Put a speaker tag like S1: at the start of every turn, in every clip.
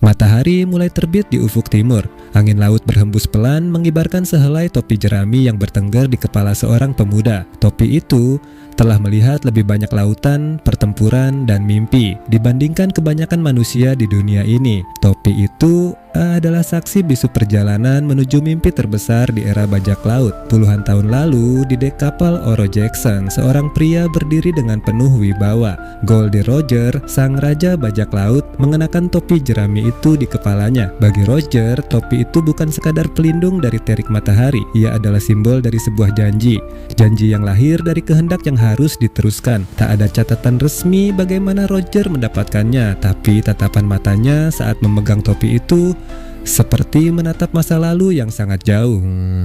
S1: Matahari mulai terbit di ufuk timur. Angin laut berhembus pelan mengibarkan sehelai topi jerami yang bertengger di kepala seorang pemuda. Topi itu telah melihat lebih banyak lautan, pertempuran, dan mimpi dibandingkan kebanyakan manusia di dunia ini. Topi itu adalah saksi bisu perjalanan menuju mimpi terbesar di era bajak laut. Puluhan tahun lalu, di dek kapal Oro Jackson, seorang pria berdiri dengan penuh wibawa. Goldie Roger, sang raja bajak laut, mengenakan topi jerami itu di kepalanya. Bagi Roger, topi itu bukan sekadar pelindung dari terik matahari. Ia adalah simbol dari sebuah janji. Janji yang lahir dari kehendak yang harus diteruskan. Tak ada catatan resmi bagaimana Roger mendapatkannya, tapi tatapan matanya saat memegang topi itu seperti menatap masa lalu yang sangat jauh.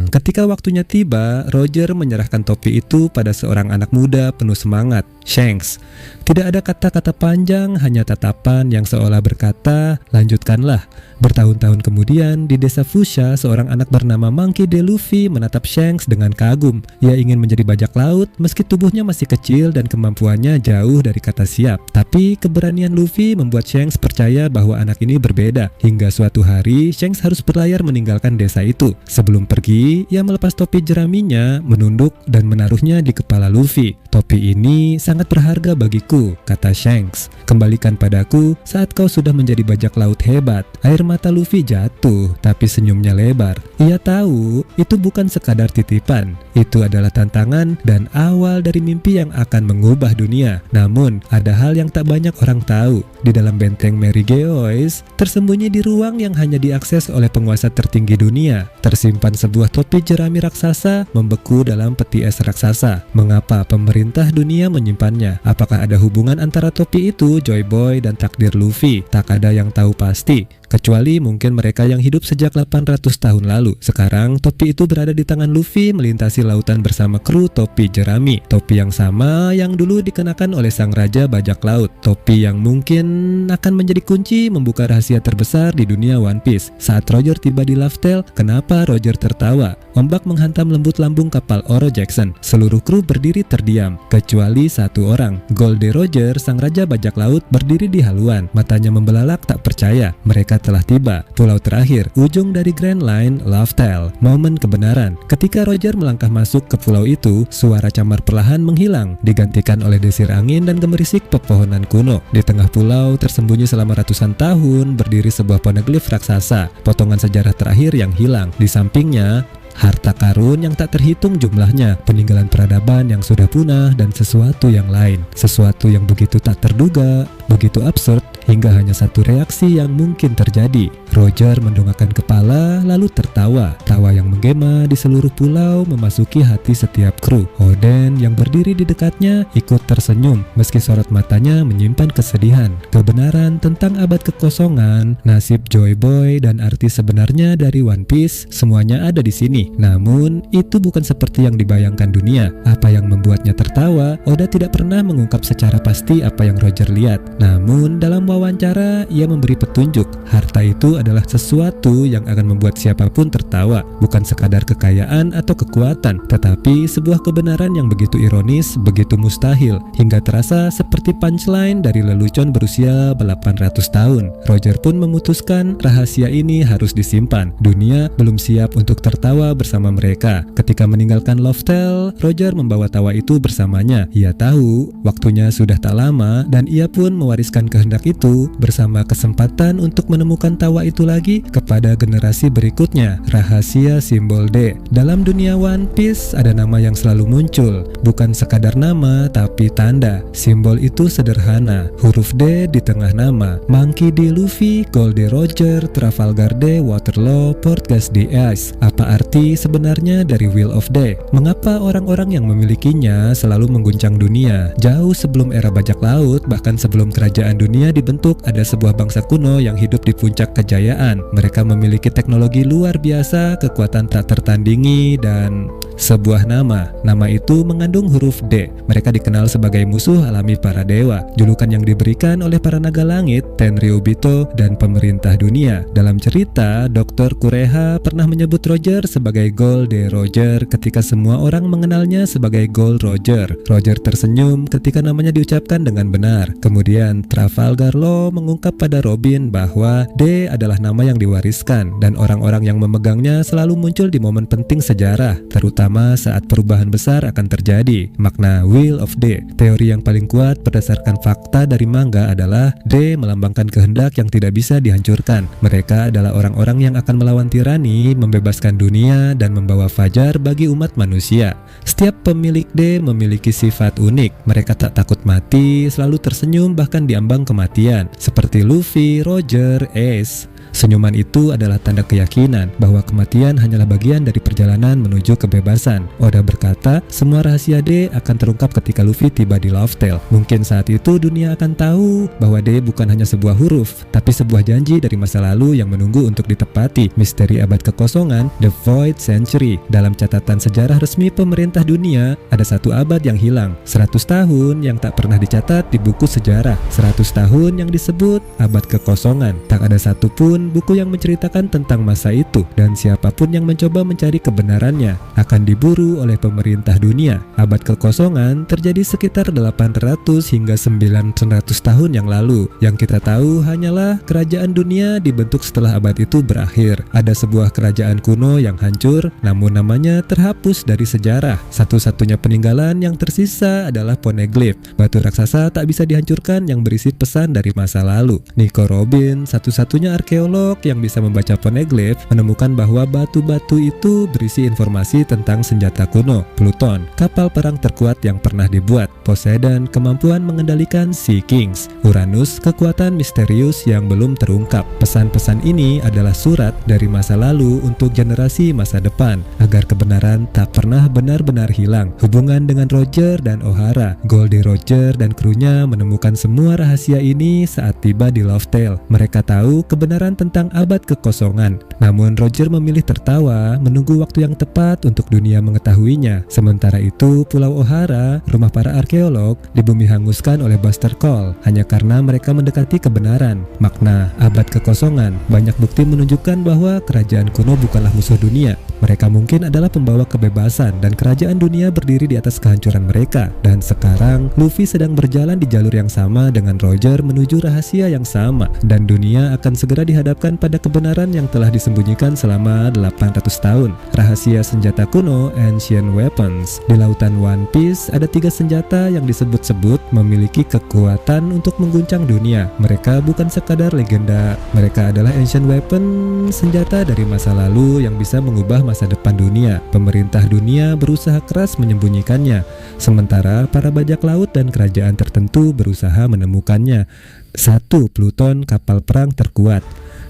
S1: Ketika waktunya tiba, Roger menyerahkan topi itu pada seorang anak muda penuh semangat, Shanks. Tidak ada kata-kata panjang, hanya tatapan yang seolah berkata, "Lanjutkanlah." Bertahun-tahun kemudian, di desa Fuchsia, seorang anak bernama Monkey D. Luffy menatap Shanks dengan kagum. Ia ingin menjadi bajak laut meski tubuhnya masih kecil dan kemampuannya jauh dari kata siap. Tapi keberanian Luffy membuat Shanks percaya bahwa anak ini berbeda. Hingga suatu hari, Shanks harus berlayar meninggalkan desa itu. Sebelum pergi, ia melepas topi jeraminya, menunduk dan menaruhnya di kepala Luffy. "Topi ini sangat berharga bagiku," kata Shanks. "Kembalikan padaku saat kau sudah menjadi bajak laut hebat." Air mata Luffy jatuh, tapi senyumnya lebar. Ia tahu itu bukan sekadar titipan. Itu adalah tantangan dan awal dari mimpi yang akan mengubah dunia. Namun, ada hal yang tak banyak orang tahu. Di dalam benteng Mary Geoise, tersembunyi di ruang yang hanya diakses oleh penguasa tertinggi dunia, tersimpan sebuah topi jerami raksasa membeku dalam peti es raksasa. Mengapa pemerintah dunia menyimpannya? Apakah ada hubungan antara topi itu, Joy Boy, dan takdir Luffy? Tak ada yang tahu pasti, kecuali mungkin mereka yang hidup sejak 800 tahun lalu. Sekarang, topi itu berada di tangan Luffy melintasi lautan bersama kru topi jerami. Topi yang sama yang dulu dikenakan oleh sang raja bajak laut. Topi yang mungkin akan menjadi kunci membuka rahasia terbesar di dunia One Piece. Saat Roger tiba di Laugh-Tale, kenapa Roger tertawa? Ombak menghantam lembut lambung kapal Oro Jackson. Seluruh kru berdiri terdiam, kecuali satu orang. Goldie Roger, sang raja bajak laut, berdiri di haluan. Matanya membelalak tak percaya. Mereka telah tiba. Pulau terakhir, ujung dari Grand Line, Laugh-Tale. Momen kebenaran. Ketika Roger melangkah masuk ke pulau itu, suara camar perlahan menghilang, digantikan oleh desir angin dan gemerisik pepohonan kuno. Di tengah pulau, tersembunyi selama ratusan tahun, berdiri sebuah poneglyph raksasa, potongan sejarah terakhir yang hilang. Di sampingnya, harta karun yang tak terhitung jumlahnya, peninggalan peradaban yang sudah punah, dan sesuatu yang lain. Sesuatu yang begitu tak terduga, begitu absurd, hingga hanya satu reaksi yang mungkin terjadi. Roger mendongakkan kepala lalu tertawa. Tawa yang menggema di seluruh pulau memasuki hati setiap kru. Oden yang berdiri di dekatnya ikut tersenyum meski sorot matanya menyimpan kesedihan. Kebenaran tentang abad kekosongan, nasib Joy Boy, dan arti sebenarnya dari One Piece, semuanya ada di sini. Namun, itu bukan seperti yang dibayangkan dunia. Apa yang membuatnya tertawa? Oda tidak pernah mengungkap secara pasti apa yang Roger lihat. Namun, dalam wawancara, ia memberi petunjuk. Harta itu adalah sesuatu yang akan membuat siapapun tertawa. Bukan sekadar kekayaan atau kekuatan, tetapi sebuah kebenaran yang begitu ironis, begitu mustahil, hingga terasa seperti punchline dari lelucon berusia 800 tahun. Roger pun memutuskan rahasia ini harus disimpan. Dunia belum siap untuk tertawa bersama mereka. Ketika meninggalkan Laugh-Tale, Roger membawa tawa itu bersamanya. Ia tahu waktunya sudah tak lama dan ia pun mewariskan kehendak itu bersama kesempatan untuk menemukan tawa itu lagi kepada generasi berikutnya. Rahasia simbol D. Dalam dunia One Piece ada nama yang selalu muncul, bukan sekadar nama tapi tanda. Simbol itu sederhana, huruf D di tengah nama. Monkey D. Luffy, Goldie Roger, Trafalgar D, Waterloo, Port Gas D Ice. Apa arti sebenarnya dari Wheel of D? Mengapa orang-orang yang memilikinya selalu mengguncang dunia? Jauh sebelum era bajak laut, bahkan sebelum kerajaan dunia dibentuk, ada sebuah bangsa kuno yang hidup di puncak kejayaan. Mereka memiliki teknologi luar biasa, kekuatan tak tertandingi, dan sebuah nama itu mengandung huruf D. Mereka dikenal sebagai musuh alami para dewa, julukan yang diberikan oleh para naga langit, Tenryubito, dan pemerintah dunia. Dalam cerita, Dr. Kureha pernah menyebut Roger sebagai Gold Roger ketika semua orang mengenalnya sebagai Gold Roger. Roger tersenyum ketika namanya diucapkan dengan benar. Kemudian Trafalgar Law mengungkap pada Robin bahwa D adalah nama yang diwariskan, dan orang-orang yang memegangnya selalu muncul di momen penting sejarah, terutama saat perubahan besar akan terjadi. Makna Will of D. Teori yang paling kuat berdasarkan fakta dari manga adalah D melambangkan kehendak yang tidak bisa dihancurkan. Mereka adalah orang-orang yang akan melawan tirani, membebaskan dunia, dan membawa fajar bagi umat manusia. Setiap pemilik D memiliki sifat unik. Mereka tak takut mati, selalu tersenyum bahkan diambang kematian, seperti Luffy, Roger, Ace. Senyuman itu adalah tanda keyakinan bahwa kematian hanyalah bagian dari perjalanan menuju kebebasan. Oda berkata, semua rahasia D akan terungkap ketika Luffy tiba di Laugh-Tale. Mungkin saat itu dunia akan tahu bahwa D bukan hanya sebuah huruf, tapi sebuah janji dari masa lalu yang menunggu untuk ditepati. Misteri abad kekosongan, The Void Century. Dalam catatan sejarah resmi pemerintah dunia, ada satu abad yang hilang, 100 tahun yang tak pernah dicatat di buku sejarah, 100 tahun yang disebut abad kekosongan. Tak ada satupun buku yang menceritakan tentang masa itu, dan siapapun yang mencoba mencari kebenarannya akan diburu oleh pemerintah dunia. Abad kekosongan terjadi sekitar 800 hingga 900 tahun yang lalu. Yang kita tahu hanyalah kerajaan dunia dibentuk setelah abad itu berakhir. Ada sebuah kerajaan kuno yang hancur, namun namanya terhapus dari sejarah. Satu-satunya peninggalan yang tersisa adalah Poneglyph, batu raksasa tak bisa dihancurkan yang berisi pesan dari masa lalu. Nico Robin, satu-satunya arkeolog yang bisa membaca Poneglyph, menemukan bahwa batu-batu itu berisi informasi tentang senjata kuno, Pluton, kapal perang terkuat yang pernah dibuat, Poseidon, kemampuan mengendalikan Sea Kings, Uranus, kekuatan misterius yang belum terungkap. Pesan-pesan ini adalah surat dari masa lalu untuk generasi masa depan, agar kebenaran tak pernah benar-benar hilang. Hubungan dengan Roger dan O'Hara, Goldie Roger dan krunya menemukan semua rahasia ini saat tiba di Laugh-Tale. Mereka tahu kebenaran tentang abad kekosongan, namun Roger memilih tertawa, menunggu waktu yang tepat untuk dunia mengetahuinya. Sementara itu, Pulau O'Hara, rumah para arkeolog, di bumi hanguskan oleh Buster Call hanya karena mereka mendekati kebenaran. Makna abad kekosongan, banyak bukti menunjukkan bahwa kerajaan kuno bukanlah musuh dunia. Mereka mungkin adalah pembawa kebebasan, dan kerajaan dunia berdiri di atas kehancuran mereka. Dan sekarang, Luffy sedang berjalan di jalur yang sama dengan Roger menuju rahasia yang sama, dan dunia akan segera dihadapkan pada kebenaran yang telah disembunyikan selama 800 tahun. Rahasia senjata kuno, Ancient Weapons. Di lautan One Piece ada 3 senjata yang disebut-sebut memiliki kekuatan untuk mengguncang dunia. Mereka bukan sekadar legenda, mereka adalah Ancient Weapon, senjata dari masa lalu yang bisa mengubah masa depan dunia. Pemerintah dunia berusaha keras menyembunyikannya, sementara para bajak laut dan kerajaan tertentu berusaha menemukannya. 1. Pluton, kapal perang terkuat.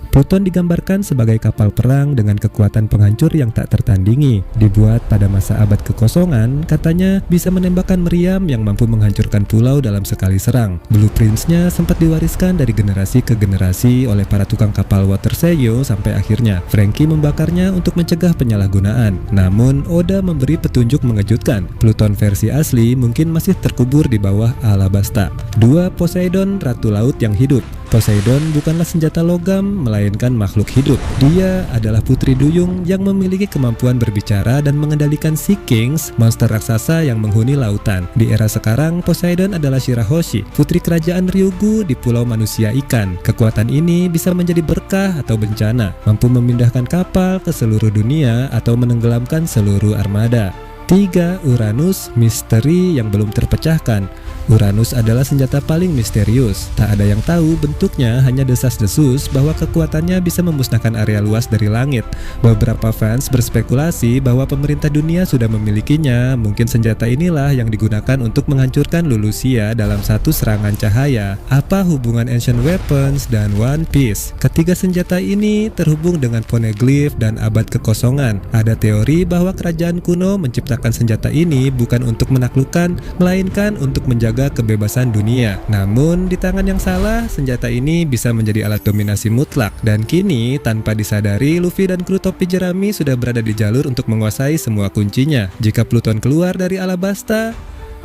S1: Pluton digambarkan sebagai kapal perang dengan kekuatan penghancur yang tak tertandingi. Dibuat pada masa abad kekosongan, katanya bisa menembakkan meriam yang mampu menghancurkan pulau dalam sekali serang. Blueprints-nya sempat diwariskan dari generasi ke generasi oleh para tukang kapal water seiyo sampai akhirnya Franky membakarnya untuk mencegah penyalahgunaan. Namun, Oda memberi petunjuk mengejutkan. Pluton versi asli mungkin masih terkubur di bawah Alabasta. 2. Poseidon, ratu laut yang hidup. Poseidon bukanlah senjata logam, melainkan makhluk hidup. Dia adalah putri duyung yang memiliki kemampuan berbicara dan mengendalikan Sea Kings, monster raksasa yang menghuni lautan. Di era sekarang, Poseidon adalah Shirahoshi, putri kerajaan Ryugu di pulau manusia ikan. Kekuatan ini bisa menjadi berkah atau bencana, mampu memindahkan kapal ke seluruh dunia atau menenggelamkan seluruh armada. 3. Uranus, misteri yang belum terpecahkan. Uranus adalah senjata paling misterius. Tak ada yang tahu bentuknya, hanya desas-desus bahwa kekuatannya bisa memusnahkan area luas dari langit. Beberapa fans berspekulasi bahwa pemerintah dunia sudah memilikinya. Mungkin senjata inilah yang digunakan untuk menghancurkan Lulusia dalam satu serangan cahaya. Apa hubungan Ancient Weapons dan One Piece? Ketiga senjata ini terhubung dengan Poneglyph dan abad kekosongan. Ada teori bahwa kerajaan kuno menciptakan senjata ini bukan untuk menaklukkan, melainkan untuk menjaga menjaga kebebasan dunia. Namun, di tangan yang salah, senjata ini bisa menjadi alat dominasi mutlak. Dan kini, tanpa disadari, Luffy dan kru topi jerami sudah berada di jalur untuk menguasai semua kuncinya. Jika Pluton keluar dari Alabasta,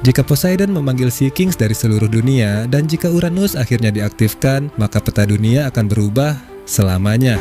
S1: jika Poseidon memanggil Sea Kings dari seluruh dunia, dan jika Uranus akhirnya diaktifkan, maka peta dunia akan berubah selamanya.